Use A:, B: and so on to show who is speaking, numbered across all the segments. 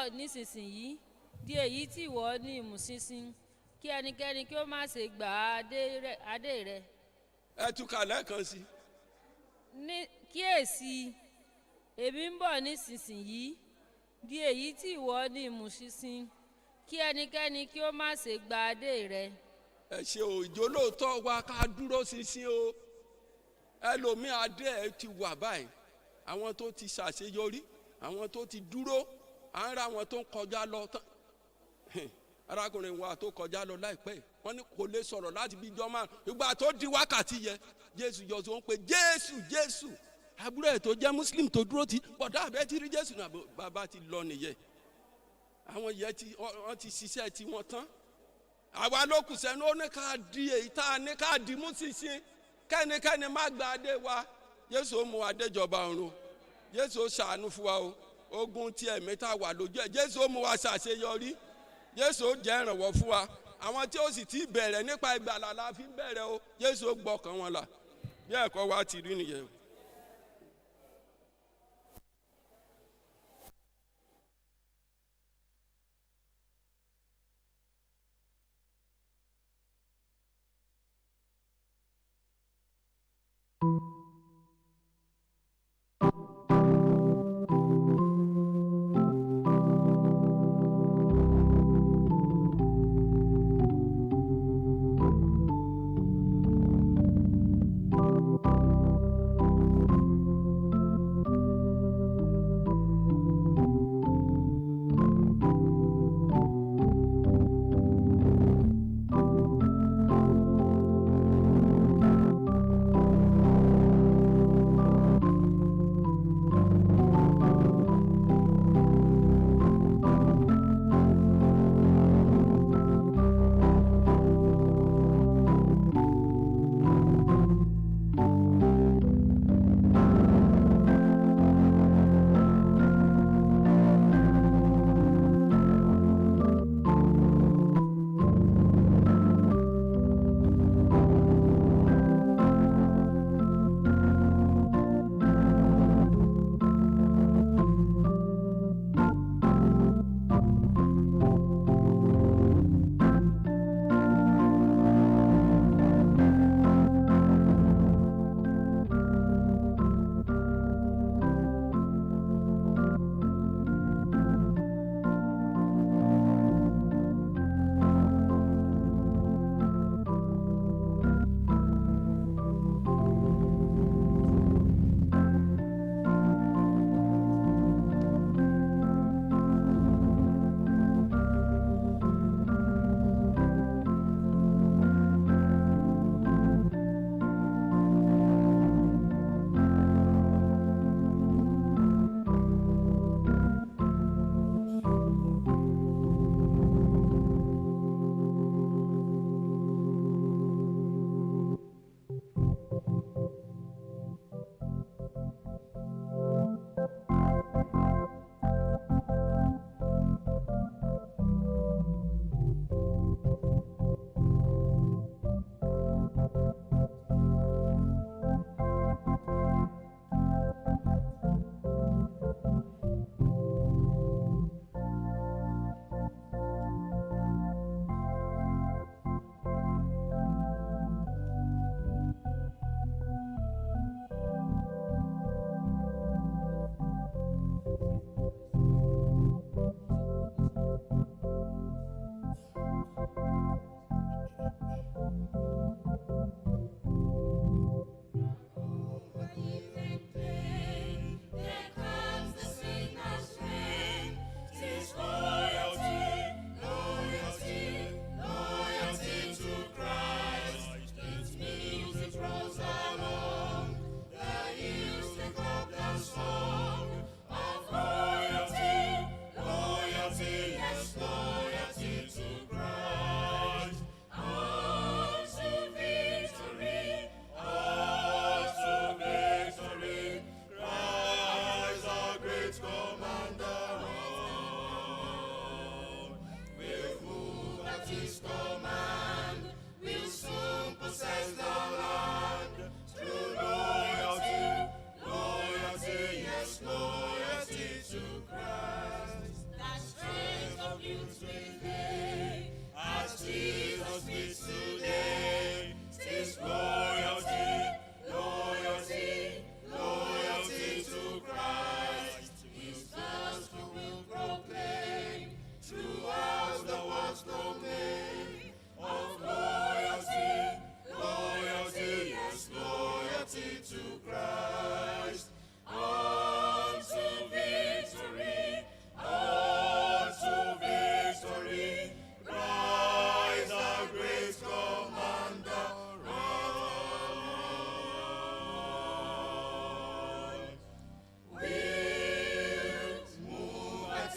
A: bọ̀ nísinsìnyí di èyí tí ìwọ ní ìmúṣinṣin, kí ẹnikẹ́ni kí ó má ṣe gbà adé rẹ.
B: ẹ túká lẹ́ẹ̀kan sí.
A: Kíyèsí, èmi ń bọ̀ nísinsìnyí di èyí tí ìwọ ní ìmúṣinṣin, kí ẹnikẹ́ni kí ó má ṣe gbà adé rẹ.
B: ẹ ṣe òjò lóòótọ́ wa ká dúró ṣinṣin o. ẹlòmíì adé ẹ ti wà báyìí, àwọn tó ti ṣàṣeyọrí, àwọn tó ti dúró, à ń ra àwọn tó ń kọjá lọ tán. arákùnrin wa tó kọjá lọ láìpẹ́ wọ́n ní kò lè sọ̀rọ̀ láti bí ijọ́ márùn-ún, ìgbà tó di wákàtí yẹ Jésù yọ sí wọn pé Jésù àbúrò ẹ̀ tó jẹ́ Muslim tó dúró ti bọ̀dá àbẹ́ ti rí Jésù náà, bàbá ti lọ nìyẹn. àwọn yẹn wọ́n ti ṣiṣẹ́ tí wọ́n tán. àwa ló kù sẹ́nu ó ní ká di èyí tá a ní ká di mú ṣinṣin, kẹ́nikẹ́ni má gba adé wa. Jésù ó mú wa déjọba ọ̀run, Jésù ó ṣàánú fún wa o. ogun tí ẹ̀mí tá a wà lójú ẹ̀ Jésù ó mú wa ṣàṣeyọrí, Jésù ó jẹ́ ìrànwọ́ fún wa. àwọn tí ó sì ti bẹ̀rẹ̀ nípa ìgbàlà la fi bẹ̀rẹ̀ o, Jésù ó gbọ́kàn wọn là. bí ẹ̀kọ́ wa ti rí nìyẹn.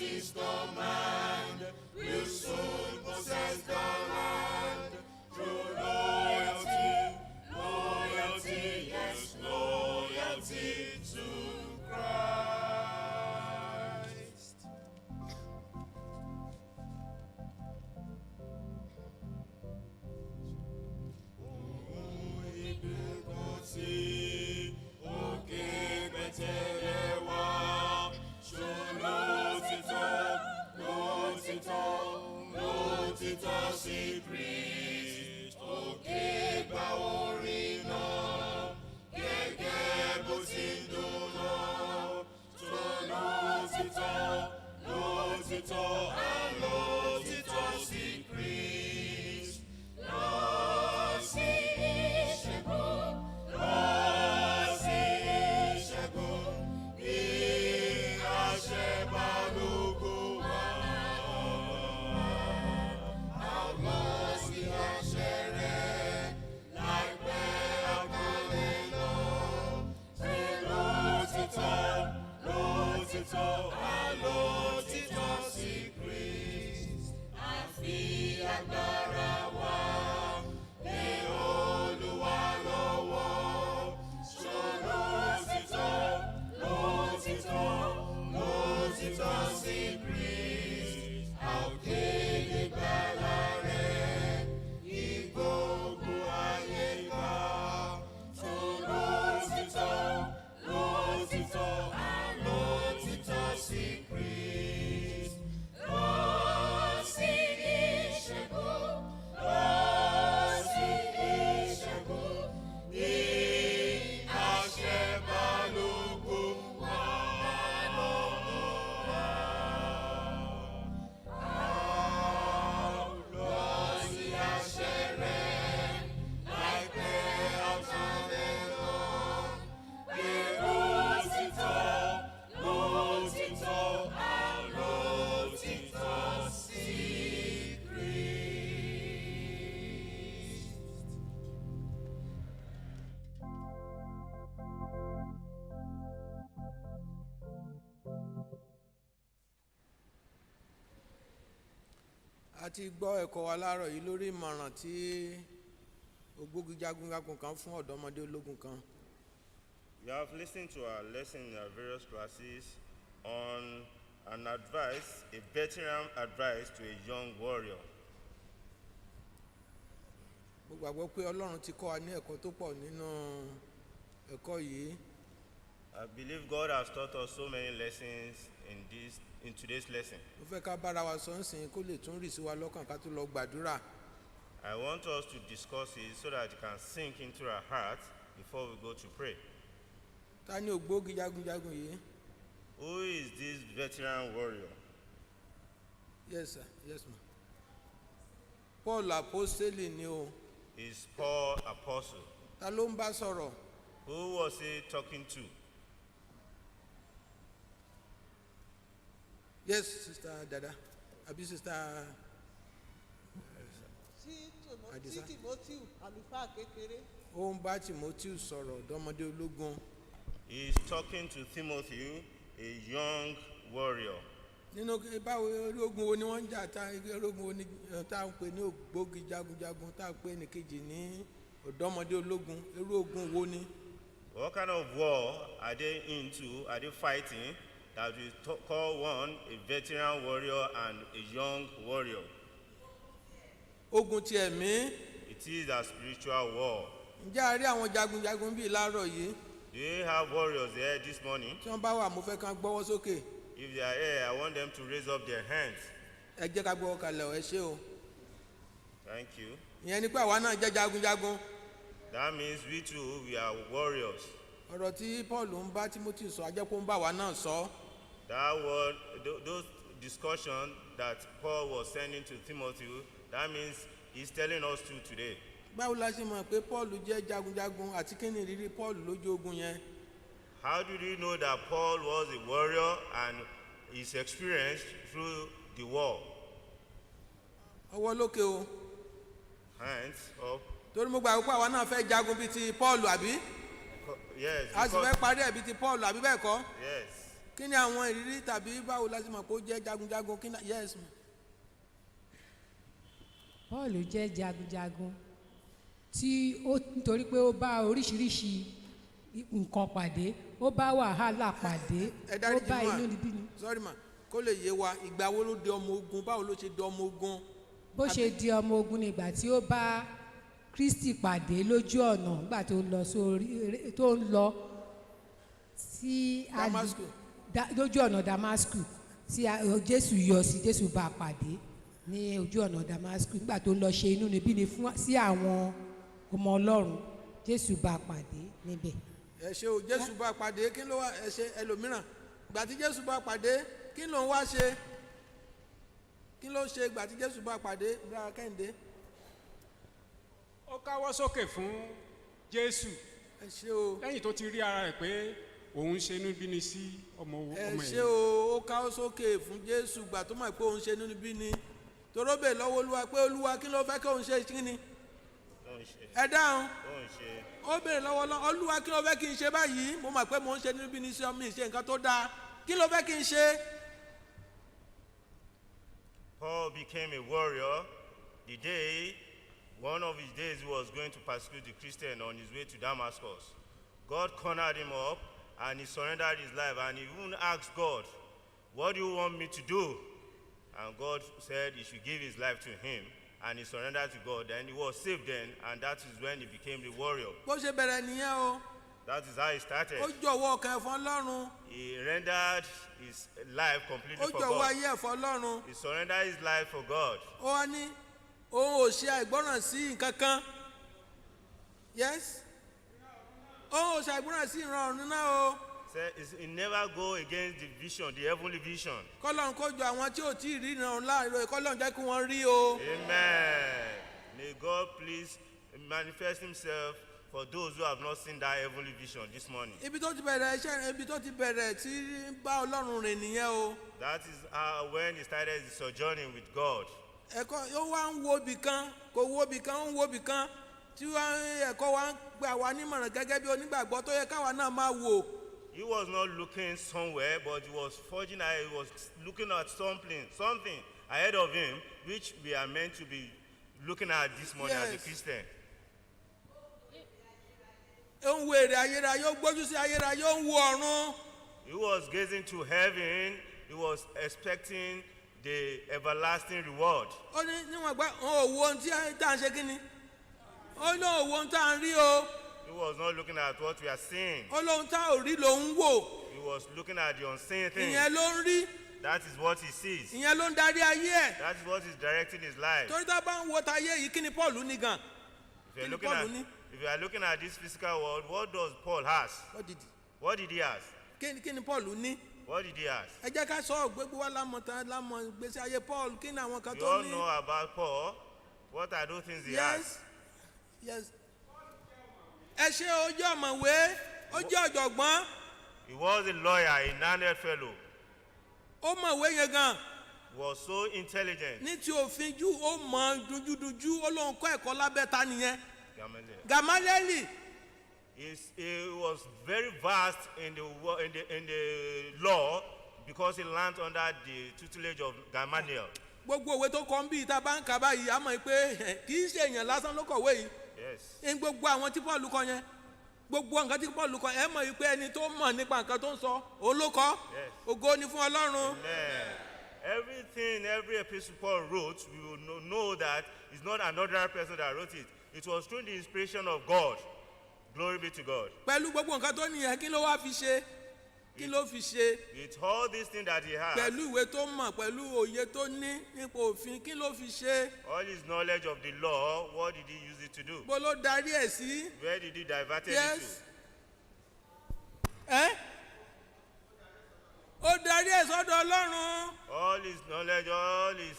C: his command, will soon possess the land. Through loyalty, yes, loyalty to Christ. Sí, Cristo, que va orino, que bosiduno, losito, alosito, sí, Cristo, losi shagun, y ashebalugu.
D: a ti gbọ́ ẹ̀kọ́ wa láàárọ̀ yìí lórí ìmọ̀ràn tí ògbógijagunjagun kan fún ọ̀dọ́mọdé ológun kan.
C: You have listened to our lesson in our various classes on an advice, a veteran advice to a young warrior.
D: Mo gbàgbọ́ pé Ọlọ́run ti kọ́ wa ní ẹ̀kọ́ tó pọ̀ nínú ẹ̀kọ́ yìí.
C: I believe God has taught us so many lessons in today's lesson.
D: Mo fẹ́ ká bára wa sọ nsìn kó lè tún rì sí wa lọ́kàn ká tó lọ gbàdúrà.
C: I want us to discuss it so that it can sink into our hearts before we go to pray.
D: Ta ni ògbógijagunjagun yìí?
C: Who is this veteran warrior?
D: Yes sir, yes ma. Paul Apostolic ni o.
C: Is Paul Apostle.
D: Ta ló ń bá sọ̀rọ̀?
C: Who was he talking to?
D: Yes, Sister Dada. Abi Sister
E: sí Timothy àlùfáà kékeré.
D: Ó ń bá Timothy sọ̀rọ̀ ọ̀dọ́mọdé ológun.
C: He is talking to Timothy, a young warrior.
D: Nínú báwo ológun wo ni wọ́n ń jà tá ológun wo ni tá ń pè ní ògbógijagunjagun tá ń pè ní kejì ní ọ̀dọ́mọdé ológun irú ogun wo ni?
C: What kind of war are they into? Are they fighting? That we call one a veteran warrior and a young warrior.
D: Ogun ti ẹ̀mí.
C: It is a spiritual war.
D: Ǹjẹ́ a rí àwọn jagunjagun bíi láàárọ̀ yìí?
C: Do you have warriors here this morning?
D: Tí wọ́n bá wà mo fẹ́ kán gbọ́wọ́ sókè.
C: If they are here, I want them to raise up their hands.
D: Ẹ jẹ́ ká gbọ́wọ́ kalẹ̀ ẹ ṣé o.
C: Thank you.
D: Ìyẹn ni pé àwa náà jẹ́ jagunjagun.
C: That means we too, we are warriors.
D: Ọ̀rọ̀ tí Paul ń bá Timothy sọ ajẹ́pọ̀ ń bá wa náà sọ.
C: That word, those discussions that Paul was sending to Timothy, that means he's telling us too today.
D: Báwo la ṣe mọ̀ pé Paul jẹ́ jagunjagun àti kí ni ìrírí Paul lójú ogun yẹn?
C: How did you know that Paul was a warrior and his experience through the war?
D: Ọwọ́ lókè o.
C: Hands up.
D: Torí mo gbà pé àwa náà fẹ́ jagun bíi ti Paul àbí?
C: Yes.
D: A sì fẹ́ parí ẹ̀ bíi ti Paul àbí bẹ́ẹ̀ kọ́?
C: Yes.
D: kí ni àwọn ìrírí tàbí báwo la ṣe mọ̀ pé ó jẹ́ jagunjagun kí ni yes ma.
F: Paul jẹ́ jagunjagun tí ó nítorí pé ó bá oríṣiríṣi nǹkan pàdé, ó bá wàhálà pàdé, ó bá inú níbí ni.
D: Sorry ma, kó lè yé wa ìgbà wo ló di ọmọ ogun, báwo ló ṣe di ọmọ ogun.
F: Bó ṣe di ọmọ ogun ni ìgbà tí ó bá Kristi pàdé lójú ọ̀nà nígbà tó ń lọ sí lójú ọ̀nà Damascus tí Jésù yọ sí, Jésù bá pàdé ní ojú ọ̀nà Damascus nígbà tó ń lọ ṣe inúnibíni sí àwọn ọmọ Ọlọ́run, Jésù bá pàdé níbẹ̀.
D: Ẹ ṣé o, Jésù bá pàdé kí ló wá ẹ ṣe ẹlòmíràn ìgbà tí Jésù bá pàdé kí ló ń wá ṣe, kí ló ṣe ìgbà tí Jésù bá pàdé bra Kẹ́hìndé.
G: Ó káwọ́ sókè fún Jésù.
D: Ẹ ṣé o.
G: Lẹ́yìn tó ti rí ara rẹ̀ pé òun ṣe inúnibíni sí ọmọ
D: ẹ ṣé o, ó káwọ́ sókè fún Jésù gbà tó mọ̀ pé òun ṣe inúnibíni toró bè lọ́wọ́ Olúwa pé Olúwa kí ló fẹ́ kí òun ṣe kí ni. Ẹ dáhùn. Ó béèrè lọ́wọ́ Olúwa kí ló fẹ́ kí n ṣe báyìí, mo mọ̀ pé mò ń ṣe inúnibíni sí ọmọ ìṣe nǹkan tó dáa, kí ló fẹ́ kí n ṣe.
C: Paul became a warrior the day, one of his days, he was going to persecute the Christian on his way to Damascus. God cornered him up and he surrendered his life, and he even asked God, what do you want me to do? And God said he should give his life to him, and he surrendered to God. Then he was saved then, and that is when he became the warrior.
D: Bó ṣe bẹ̀rẹ̀ nìyẹn o.
C: That is how he started.
D: Ó jọ̀wọ́ ọkàn ẹ̀ fún Ọlọ́run.
C: He rendered his life completely for
D: God. Ó jọ̀wọ́
C: God.
D: ayé ẹ̀ fún Ọlọ́run.
C: He surrendered his life for God.
D: Ó wá ní òun ò ṣe àìgbọ́ràn sí nǹkan kan. Yes. Òun ò ṣe àìgbọ́ràn sí ìran ọ̀run náà o.
C: He never go against the vision, the heavenly vision.
D: Kọ́lọ́run kó jọ àwọn tí ò tí ì rí ìran ọ̀run láàrin kọ́lọ́run jẹ́ kí wọ́n rí o.
C: Amen. May God please manifest himself for those who have not seen that heavenly vision this morning.
D: Ibi tó ti bẹ̀rẹ̀ iṣẹ́, ibi tó ti bẹ̀rẹ̀ tí bá Ọlọ́run rìn nìyẹn o.
C: That is when he started his sojourning with God.
D: Ẹ̀kọ́ ó wá ń wo ibì kan, kò wo ibì kan, ó ń wo ibì kan tí ẹ̀kọ́ wa ń gbà wá nímọ̀ràn gẹ́gẹ́ bí onígbàgbọ́ tó yẹ káwa náà máa wò.
C: He was not looking somewhere, but he was forging ahead. He was looking at something ahead of him, which we are meant to be looking at this morning as a Christian.
D: Ó ń wo èrè ayérayé, ó gbójú sí ayérayé, ó ń wo ọ̀run.
C: He was gazing to heaven. He was expecting the everlasting reward.
D: Ó ní níwọ̀n gbá òun ò wo ohun tí à ń ṣe kí ni. Ó ní òun wo ohun tá à ń rí o.
C: He was not looking at what we are seeing.
D: Ó lóhun tá ò rí lòun wò.
C: He was looking at the unseen things.
D: Ìyẹn ló ń rí.
C: That is what he sees.
D: Ìyẹn ló ń darí ayé ẹ̀.
C: That is what is directing his life.
D: Torí tá a bá ń wo tayé yìí kí ni Paul ní gan.
C: If you are looking at this physical world, what does Paul has? What did he ask?
D: Kí ni Paul ní?
C: What did he ask?
D: Ẹ jẹ́ ká sọ gbogbo wa lámọ̀ gbèsè ayé Paul, kí ni àwọn kan
C: You
D: tó
C: all
D: ní.
C: know about Paul. What are those things he asked?
D: Yes. Ẹ ṣe ojú ọ̀mọ̀wé, ojú ọ̀jọ̀gbọ́n.
C: He was a lawyer, a learned fellow.
D: Ó mọ̀wé yẹn gan.
C: He was so intelligent.
D: Ní ti òfin jù, ó mọ̀ dúdúdújú, ó lóun kọ́ ẹ̀kọ́ lábẹ́ ta nìyẹn. Gamalieli.
C: He was very vast in the law because he learned under the tutelage of Gamaliel.
D: Gbogbo òwe tó kọ́ ń bí ìta bá ń kà báyìí, a mọ̀ pé kì í ṣe èèyàn lásán ló kọ̀wé yìí.
C: Yes.
D: Ní gbogbo àwọn tí Paul kọ yẹn, gbogbo nǹkan tí Paul kọ, ẹ mọ̀ pé ẹni tó mọ̀ nípa nǹkan tó ń sọ, òun ló kọ. Ògo ni fún Ọlọ́run.
C: Amen. Everything, every epistle Paul wrote, we will know that it's not another person that wrote it. It was through the inspiration of God. Glory be to God.
D: Pẹ̀lú gbogbo nǹkan tó nìyẹn, kí ló wá fi ṣe? Kí ló fi ṣe?
C: With all these things that he has.
D: Pẹ̀lú ìwé tó mọ̀, pẹ̀lú òye tó ní nípa òfin, kí ló fi ṣe?
C: All his knowledge of the law, what did he use it to do?
D: Bó ló darí ẹ̀ sí?
C: Where did he divert it
D: Yes.
C: to?
D: Ó darí ẹ̀ sọ́dọ̀ Ọlọ́run.
C: All his knowledge, all his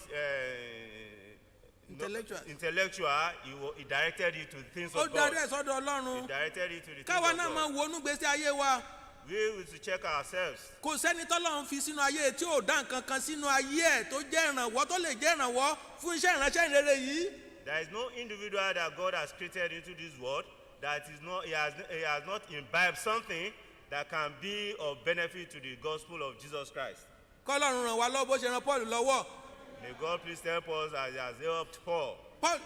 C: intellectual, he directed it to things
D: Ó
C: of God.
D: darí ẹ̀ sọ́dọ̀ Ọlọ́run.
C: He directed it to the things
D: Káwa
C: of
D: náà máa
C: God.
D: wọnú gbèsè ayé wa.
C: We will to check ourselves.
D: Kò sẹ́ni tọ́lọ́run fi sínú ayé tí ò dá nǹkan kan sínú ayé ẹ̀ tó jẹ́ ìrànwọ́ tó lè jẹ́ ìrànwọ́ fún iṣẹ́ ìránṣẹ́ ìrere yìí.
C: There is no individual that God has created into this world that is not he has not imbibed something that can be of benefit to the gospel of Jesus Christ.
D: kọ́lọ́run ràn wá lọ́wọ́ bó ṣe ran paul lọ́wọ́.
C: May God please help us as he has helped Paul.
D: paul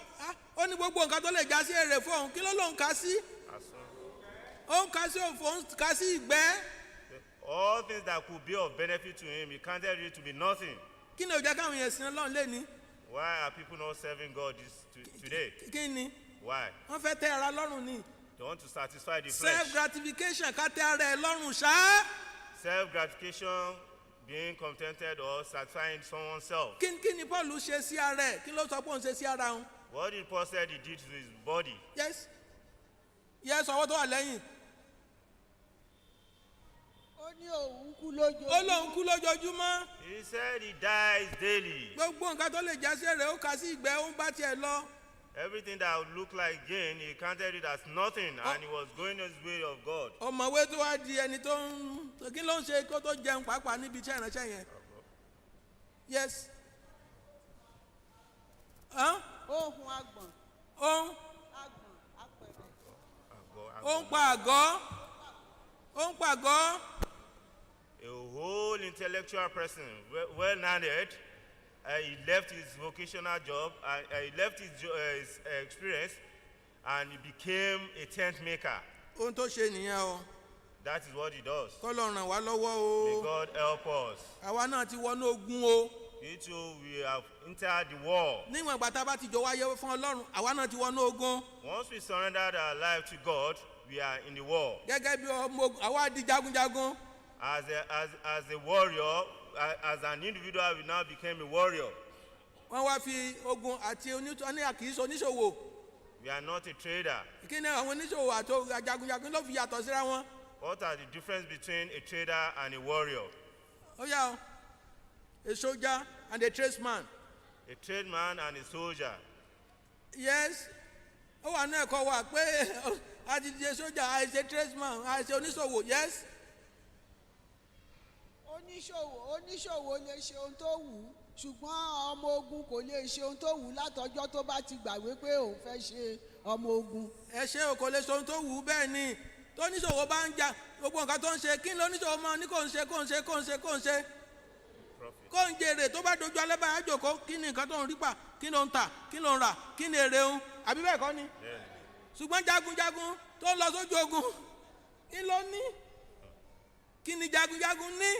D: ó ní gbogbo nǹkan tó lè já sí èrè fún òun kí ló lóun kà sí. ó ń kà sí òfò ó ń kà sí ìgbẹ́.
C: All things that could be of benefit to him, he counted it to be nothing.
D: kí ni ó jẹ́ káwọn èèyàn sin ọlọ́run lé ní.
C: Why are people not serving God today?
D: kí ni.
C: Why?
D: wọ́n fẹ́ tẹ́ ara lọ́rùn ni.
C: They want to satisfy the flesh.
D: self gratification ká tẹ́ ara ẹ̀ lọ́rùn ṣá.
C: Self gratification, being contented or satisfying someone's self.
D: kí ni paul ṣe sí ara ẹ̀ kí ló sọ pé òun ṣe sí ara òun.
C: What did Paul say he did to his body?
D: yes ọwọ́ tó wà lẹ́yìn.
E: ó ní òun kú lójoojúmọ́.
D: ó lóun kú lójoojúmọ́.
C: He said he dies daily.
D: gbogbo nǹkan tó lè já sí èrè ó kà sí ìgbẹ́ ó ń bá tiẹ̀ lọ.
C: Everything that would look like gain, he counted it as nothing, and he was going his way of God.
D: ọ̀mọ̀wé tó wá di ẹni tó ń kí ló ń ṣe kó tó jẹun pàápàá níbi iṣẹ́ ìránṣẹ́ yẹn. yes.
E: ohun agbọ̀n.
D: ó
E: apẹ̀rẹ̀.
D: ń pa àgọ́. ó ń pa àgọ́.
C: A whole intellectual person, well-learned, he left his vocational job, he left his experience, and he became a tent maker.
D: ohun tó ṣe nìyẹn o.
C: That is what he does.
D: kọ́lọ́run ràn wá lọ́wọ́ o.
C: May God help us.
D: àwa náà ti wọnú ogun o.
C: We too, we have entered the war.
D: níwọ̀n ìgbà tá a bá ti jọ wáyé fún ọlọ́run àwa náà ti wọnú ogun.
C: Once we surrendered our life to God, we are in the war.
D: gẹ́gẹ́ bí ọmọ ogun àwa di jagunjagun.
C: As a warrior, as an individual, we now became a warrior.
D: wọ́n wá fi ogun àti àkìísọ oníṣòwò.
C: We are not a trader.
D: kí ni àwọn oníṣòwò àti jagunjagun ló fi yàtọ̀ síra wọn.
C: What are the difference between a trader and a warrior?
D: ó yá o. a soldier and a tradesman.
C: A tradesman and a soldier.
D: yes ó wà ní ẹ̀kọ́ wa pé a ti di soldier a ṣe tradesman a ṣe oníṣòwò. yes.
E: oníṣòwò lè ṣe ohun tó wù ú ṣùgbọ́n ọmọ ogun kò lè ṣe ohun tó wù ú látọjọ́ tó bá ti gbàgbé pé òun fẹ́ ṣe ọmọ ogun.
D: ẹ ṣe o kò lè ṣe ohun tó wù ú bẹ́ẹ̀ ni tó oníṣòwò bá ń jà gbogbo nǹkan tó ń ṣe kí ni oníṣòwò máa ní kò ń ṣe kó ń jèrè tó bá dojú alẹ́ báyà jòkó kí ni nǹkan tó ń rí pa kí ló ń tà kí ló ń rà kí ni èrè ń àbí bẹ́ẹ̀ kọ́ ni. ṣùgbọ́n jagunjagun tó ń lọ sójú ogun kí ló ní kí ni jagunjagun ní.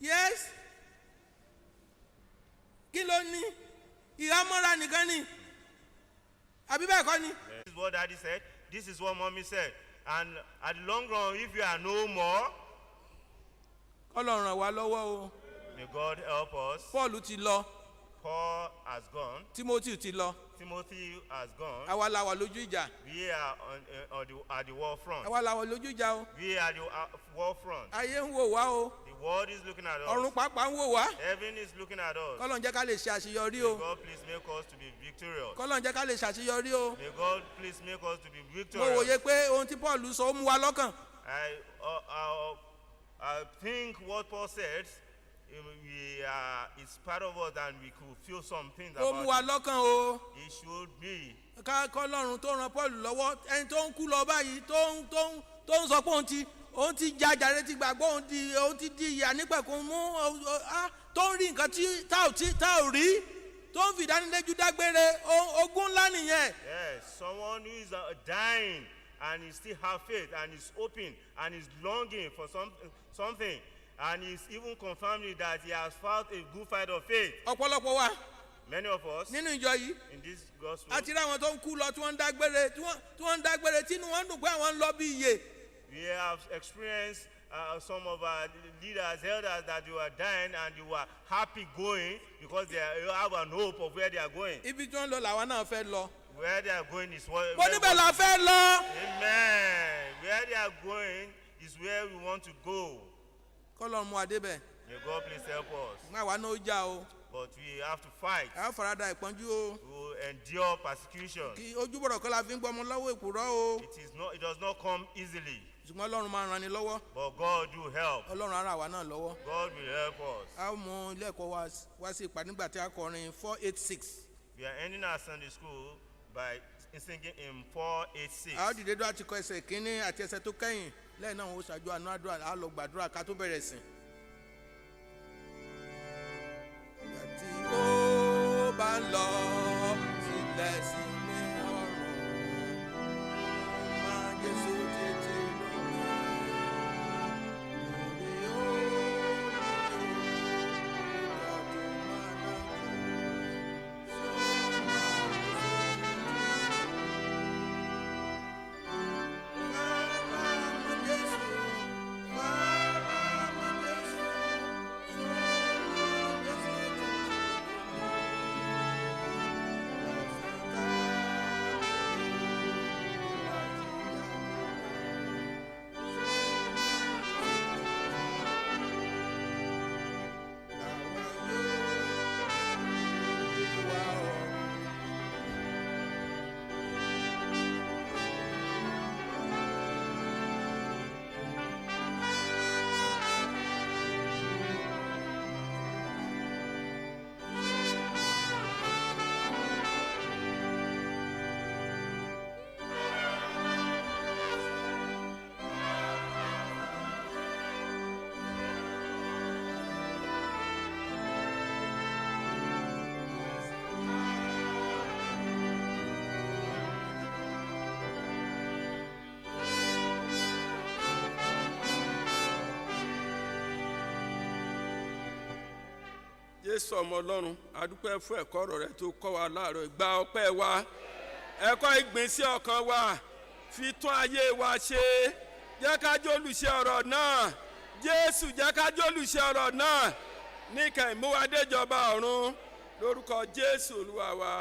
D: yes kí ló ní ìhámọ́ra nìkan ni àbí bẹ́ẹ̀ kọ́ ni.
C: This is what daddy said. This is what mommy said. And at the long run, if you are no more,
D: Ọlọ́run ràn wá lọ́wọ́ o.
C: may God help us.
D: Paul ti lọ.
C: Paul has gone.
D: Timothy ti lọ.
C: Timothy has gone.
D: Àwa la wà lójú ìjà.
C: We are at the war front.
D: Àwa la wà lójú ìjà o.
C: We are at the war front.
D: Ayé ń wò wá o.
C: The world is looking at us.
D: Ọ̀run pàápàá ń wò wá.
C: Heaven is looking at us.
D: Kọ́lọ́n jẹ́ ká lè ṣe àṣeyọrí o.
C: May God please make us to be victorious.
D: Kọ́lọ́n jẹ́ ká lè ṣàṣeyọrí o.
C: May God please make us to be
D: Mo
C: victorious.
D: wòye pé ohun tí Paul sọ ó mú wa lọ́kàn.
C: I think what Paul said, it's part of us and we could feel some things
D: Ó mú wa
C: about
D: lọ́kàn o.
C: it. It should be.
D: Ká kọ́lọ́run tó ran Paul lọ́wọ́ ẹni tó ń kú lọ báyìí tó ń sọ pé òun ti jàjàre ti gbàgbọ́ òun ti di ìyà nípẹ̀kun mú tó ń rí nǹkan tí tá ò rí tó ń fi ìdánilẹ́jú dágbére ogún ńlá nìyẹn.
C: Yes, someone who is dying and he still have faith and is hoping and is longing for something and is even confirming that he has fought a good fight of faith.
D: Ọ̀pọ̀lọpọ̀ wa
C: Many of us
D: nínú ìjọ yìí
C: in this gospel,
D: àti rí àwọn tó ń kú lọ tí wọ́n ń dágbére tí inú wọn dùn pé àwọn ń lọ bí iye.
C: we have experienced some of our leaders, elders, that they were dying and they were happy going because they have an hope of where they are going.
D: Ibi tí wọ́n lọ làwa náà fẹ́ lọ.
C: Where they are going is where.
D: Mo níbẹ̀ la fẹ́ lọ.
C: Amen. Where they are going is where we want to go.
D: Kọ́lọ́run mú adé bẹ̀.
C: May God please help us.
D: Àwa náà ó jà o.
C: But we have to fight.
D: A farada ìpọ́njú o.
C: We will endure persecution.
D: Kí ojúbọ̀rọ̀ kọ́ la fi ń gbọ́mọ lọ́wọ́ èkùrọ́ o.
C: It does not come easily.
D: Ṣùgbọ́n Ọlọ́run máa ń ran ni lọ́wọ́.
C: But God do help.
D: Ọlọ́run ara wa náà lọ́wọ́.
C: God will help us.
D: A mú ilé ẹ̀kọ́ wá sí ìpàdé nígbà tí a kọrin 486.
C: We are ending our Sunday school by singing in 486.
D: A ó dìde dó àti kọ ẹsẹ̀ kínní àti ẹsẹ̀ tó kẹ́yìn lẹ́yìn náà ó ṣàjọ àánú àdúrà á lọ gbàdúrà ká tó bẹ̀rẹ̀ sìn. ìgbà tí ó bá ń lọ sílẹ̀ sílé ọ̀run máa Jésù tètè lómi lórí
B: Jésù ọmọ Ọlọ́run adúpẹ́ fún ẹ̀kọ́ ọ̀rọ̀ rẹ tó kọ́ wa láàárọ̀ gba ọpẹ́ wa ẹ̀kọ́ ìgbésí ọkàn wa fi tún ayé wa ṣe jẹ́ ká jólùṣe ọ̀rọ̀ náà Jésù jẹ́ ká jólùṣe ọ̀rọ̀ náà níkẹyìn mú wa déjọba ọ̀run lórúkọ Jésù Olúwa wa.